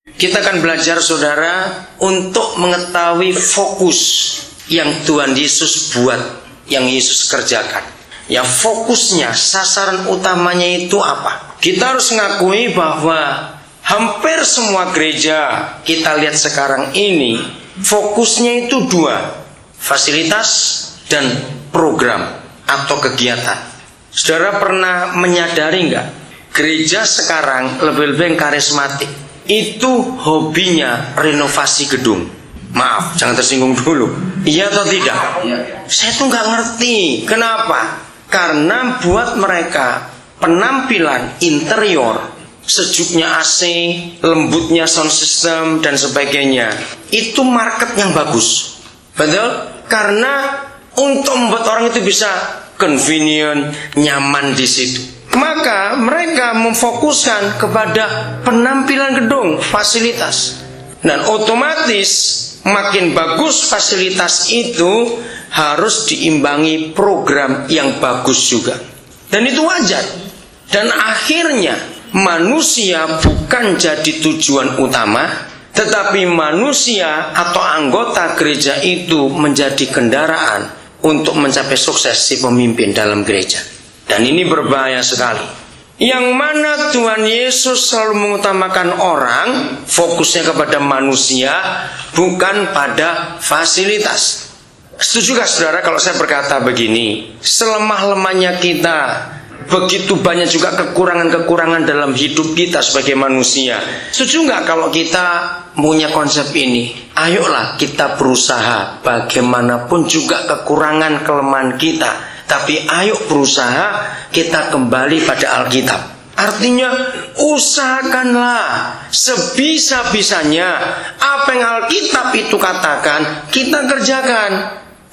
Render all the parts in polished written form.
Kita akan belajar, saudara, untuk mengetahui fokus yang Tuhan Yesus buat, yang Yesus kerjakan. Ya, fokusnya, sasaran utamanya itu apa? Kita harus mengakui bahwa hampir semua gereja kita lihat sekarang ini, fokusnya itu dua, fasilitas dan program atau kegiatan. Saudara pernah menyadari enggak? Gereja sekarang lebih-lebih yang karismatik itu hobinya renovasi gedung. Maaf, jangan tersinggung dulu. Iya atau tidak? Saya tuh nggak ngerti. Kenapa? Karena buat mereka penampilan interior, sejuknya AC, lembutnya sound system dan sebagainya, itu market yang bagus. Betul? Karena untuk membuat orang itu bisa convenient, nyaman di situ, maka mereka memfokuskan kepada penampilan gedung, fasilitas. Dan otomatis makin bagus fasilitas itu harus diimbangi program yang bagus juga. Dan itu wajar. Dan akhirnya manusia bukan jadi tujuan utama, tetapi manusia atau anggota gereja itu menjadi kendaraan untuk mencapai sukses si pemimpin dalam gereja. Dan ini berbahaya sekali. Yang mana Tuhan Yesus selalu mengutamakan orang, fokusnya kepada manusia, bukan pada fasilitas. Setujukah saudara kalau saya berkata begini? Selemah-lemahnya kita, begitu banyak juga kekurangan-kekurangan dalam hidup kita sebagai manusia. Setuju nggak kalau kita punya konsep ini? Ayolah kita berusaha bagaimanapun juga kekurangan kelemahan kita, tapi ayo berusaha kita kembali pada Alkitab. Artinya usahakanlah sebisa-bisanya apa yang Alkitab itu katakan kita kerjakan.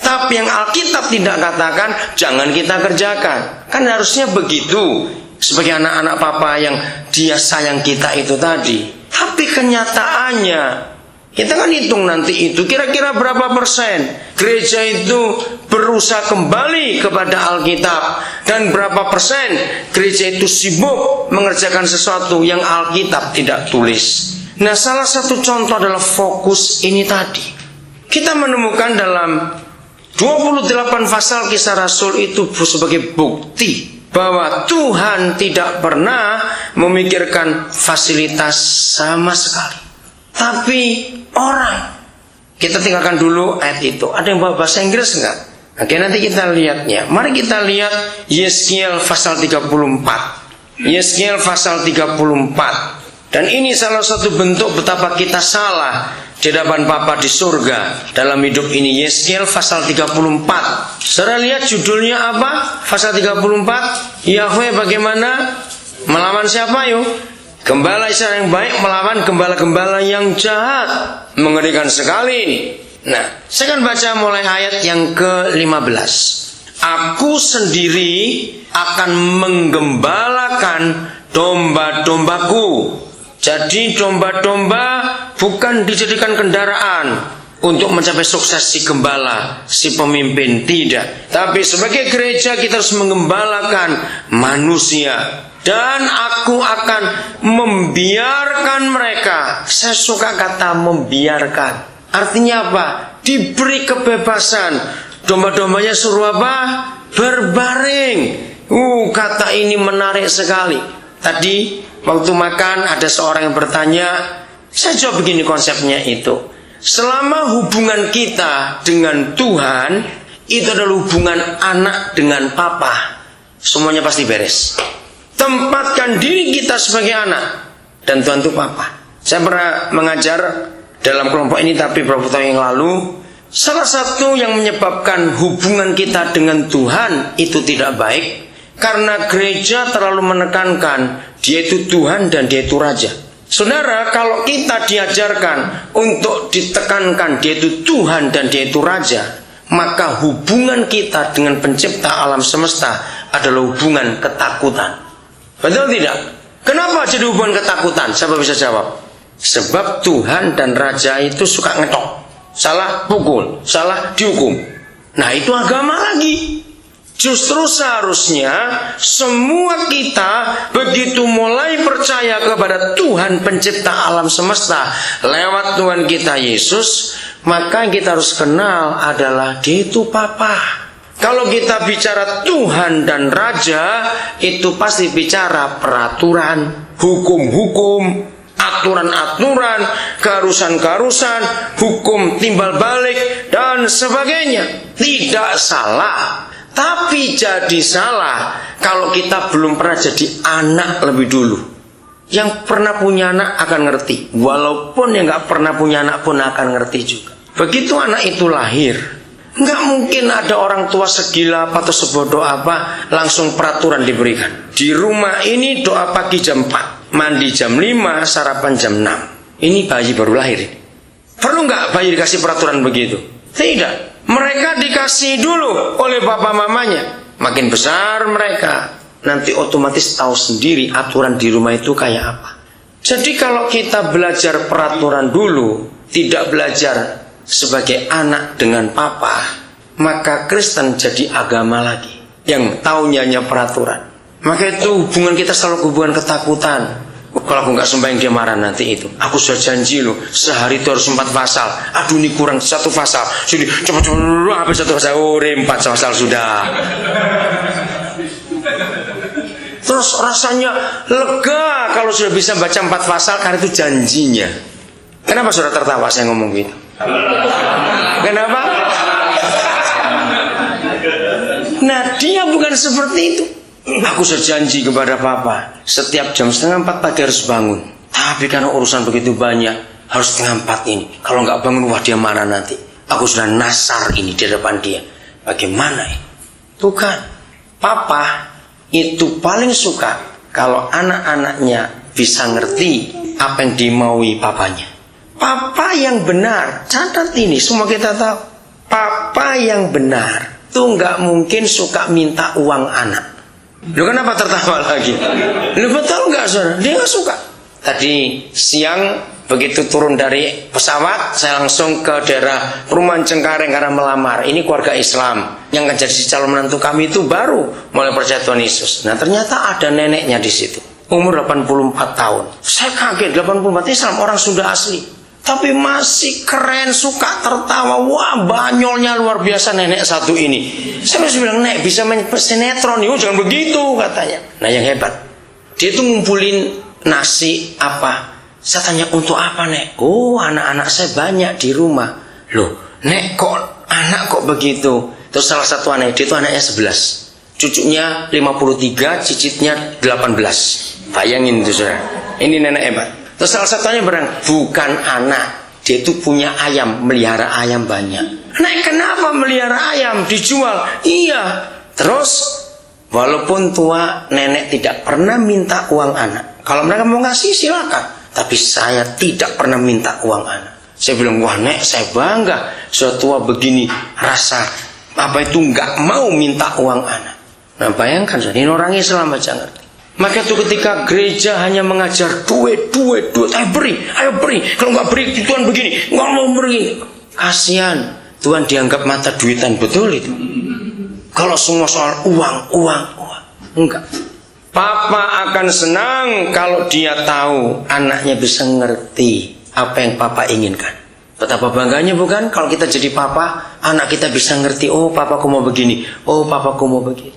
Tapi yang Alkitab tidak katakan jangan kita kerjakan. Kan harusnya begitu sebagai anak-anak papa yang dia sayang kita itu tadi. Tapi kenyataannya kita kan hitung nanti itu kira-kira berapa persen gereja itu berusaha kembali kepada Alkitab, dan berapa persen gereja itu sibuk mengerjakan sesuatu yang Alkitab tidak tulis. Nah, salah satu contoh adalah fokus ini tadi. Kita menemukan dalam 28 pasal Kisah Rasul itu sebagai bukti bahwa Tuhan tidak pernah memikirkan fasilitas sama sekali, tapi orang. Kita tinggalkan dulu ayat itu. Ada yang bawa bahasa Inggris enggak? Oke, nanti kita lihatnya. Mari kita lihat Yeskiel pasal 34. Yeskiel pasal 34. Dan ini salah satu bentuk betapa kita salah di hadapan Bapa di surga dalam hidup ini. Yeskiel pasal 34. Saudara lihat judulnya apa? Pasal 34. Yahweh bagaimana melawan siapa yuk? Gembala Israel yang baik melawan gembala-gembala yang jahat. Mengerikan sekali ini. Nah, saya akan baca mulai ayat yang ke-15. Aku sendiri akan menggembalakan domba-dombaku. Jadi domba-domba bukan dijadikan kendaraan untuk mencapai sukses si gembala, si pemimpin, tidak. Tapi sebagai gereja kita harus menggembalakan manusia. Dan aku akan membiarkan mereka. Saya suka kata membiarkan. Artinya apa? Diberi kebebasan. Domba-dombanya suruh apa? Berbaring. Kata ini menarik sekali. Tadi waktu makan ada seorang yang bertanya, saya jawab begini konsepnya itu. Selama hubungan kita dengan Tuhan itu adalah hubungan anak dengan papa, semuanya pasti beres. Tempatkan diri kita sebagai anak, dan Tuhan itu papa. Saya pernah mengajar dalam kelompok ini tapi beberapa tahun yang lalu. Salah satu yang menyebabkan hubungan kita dengan Tuhan itu tidak baik karena gereja terlalu menekankan dia itu Tuhan dan dia itu Raja. Saudara, kalau kita diajarkan untuk ditekankan dia itu Tuhan dan dia itu Raja, maka hubungan kita dengan pencipta alam semesta adalah hubungan ketakutan. Betul tidak? Kenapa jadi hubungan ketakutan? Siapa bisa jawab? Sebab Tuhan dan Raja itu suka ngetok. Salah pukul, salah dihukum. Nah, itu agama lagi. Justru seharusnya semua kita begitu mulai percaya kepada Tuhan pencipta alam semesta lewat Tuhan kita Yesus, maka kita harus kenal adalah Dia itu Papa. Kalau kita bicara Tuhan dan Raja, itu pasti bicara peraturan, hukum-hukum, aturan-aturan, keharusan-keharusan, hukum timbal balik, dan sebagainya. Tidak salah. Tapi jadi salah kalau kita belum pernah jadi anak lebih dulu. Yang pernah punya anak akan ngerti. Walaupun yang gak pernah punya anak pun akan ngerti juga. Begitu anak itu lahir, nggak mungkin ada orang tua segila apa atau sebodoh apa langsung peraturan diberikan. Di rumah ini doa pagi jam 4, mandi jam 5, sarapan jam 6. Ini bayi baru lahir. Perlu nggak bayi dikasih peraturan begitu? Tidak. Mereka dikasih dulu oleh papa mamanya. Makin besar mereka, nanti otomatis tahu sendiri aturan di rumah itu kayak apa. Jadi kalau kita belajar peraturan dulu, tidak belajar sebagai anak dengan papa, maka Kristen jadi agama lagi yang taunya hanya peraturan. Maka itu hubungan kita selalu hubungan ketakutan. Kalau aku nggak sembahyang dia marah nanti itu. Aku sudah janji loh, sehari itu harus 4 pasal. Aduh ini kurang 1 pasal. Jadi cepat-cepat habis 1 pasal. Oh 4 pasal sudah. Terus rasanya lega kalau sudah bisa baca 4 pasal karena itu janjinya. Kenapa saudara tertawa saya ngomong gitu? Kenapa? Nah dia bukan seperti itu. Aku berjanji kepada papa, setiap jam 3:30 pagi harus bangun. Tapi karena urusan begitu banyak, harus 3:30 ini. Kalau nggak bangun, wah dia marah nanti. Aku sudah nasar ini di depan dia. Bagaimana ini? Bukan. Papa itu paling suka kalau anak-anaknya bisa ngerti apa yang dimaui papanya. Papa yang benar, catat ini, semua kita tahu. Papa yang benar itu nggak mungkin suka minta uang anak. Lu kenapa tertawa lagi? Lu betul nggak saudara? Dia nggak suka. Tadi siang begitu turun dari pesawat, saya langsung ke daerah Perumahan Cengkareng karena melamar. Ini keluarga Islam yang akan jadi calon menantu kami itu baru mulai percaya Tuhan Yesus. Nah ternyata ada neneknya di situ, umur 84 tahun. Saya kaget, 84 Islam, orang Sunda asli. Tapi masih keren, suka tertawa. Wah banyolnya luar biasa nenek satu ini. Saya harus bilang, nek bisa main sinetron. Oh jangan begitu katanya. Nah yang hebat, dia tuh ngumpulin nasi apa. Saya tanya untuk apa nek? Oh anak-anak saya banyak di rumah. Loh nek kok anak kok begitu? Terus salah satu anak, dia tuh anaknya 11. Cucunya 53, cicitnya 18. Bayangin itu saudara. Ini nenek hebat. Terus salah satunya bilang, bukan anak, dia itu punya ayam, melihara ayam banyak. Nek kenapa melihara ayam dijual? Iya. Terus walaupun tua, nenek tidak pernah minta uang anak. Kalau mereka mau ngasih silakan, tapi saya tidak pernah minta uang anak. Saya bilang, wah nek saya bangga, sudah tua begini rasa apa itu nggak mau minta uang anak. Nah bayangkan, ini orang Islam aja ngerti. Maka itu ketika gereja hanya mengajar duit, ayo beri, kalau nggak beri Tuhan begini, nggak mau beri, kasihan Tuhan dianggap mata duitan, betul itu. Kalau semua soal uang, enggak. Papa akan senang kalau dia tahu anaknya bisa ngerti apa yang papa inginkan. Betapa bangganya bukan kalau kita jadi papa, anak kita bisa ngerti, oh papaku mau begini, oh papaku mau begini.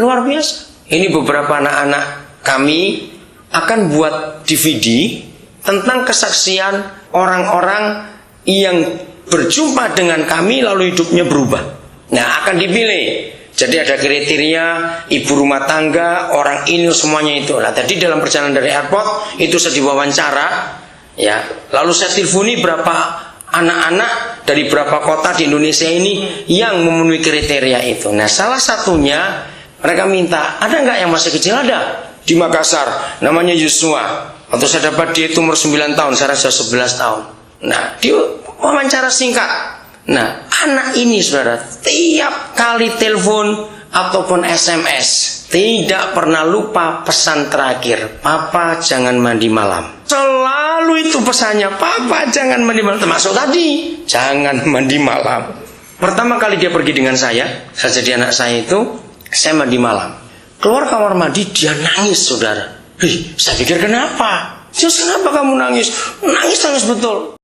Luar biasa. Ini beberapa anak-anak kami akan buat DVD tentang kesaksian orang-orang yang berjumpa dengan kami lalu hidupnya berubah. Nah akan dipilih. Jadi ada kriteria ibu rumah tangga, orang ini semuanya itu. Nah tadi dalam perjalanan dari airport itu saya diwawancara, ya. Lalu saya telponi berapa anak-anak dari berapa kota di Indonesia ini yang memenuhi kriteria itu. Nah salah satunya mereka minta, ada nggak yang masih kecil? Ada di Makassar, namanya Yusua. Atau saya dapat dia itu umur 9 tahun, saya rasa 11 tahun. Nah dia wawancara singkat. Nah anak ini saudara tiap kali telepon ataupun SMS tidak pernah lupa pesan terakhir, papa jangan mandi malam. Selalu itu pesannya, papa jangan mandi malam. Termasuk tadi, jangan mandi malam. Pertama kali dia pergi dengan saya jadi anak saya itu Saya mandi malam. Keluar kamar mandi, dia nangis, saudara. Saya pikir kenapa? Just kenapa kamu nangis? Nangis betul.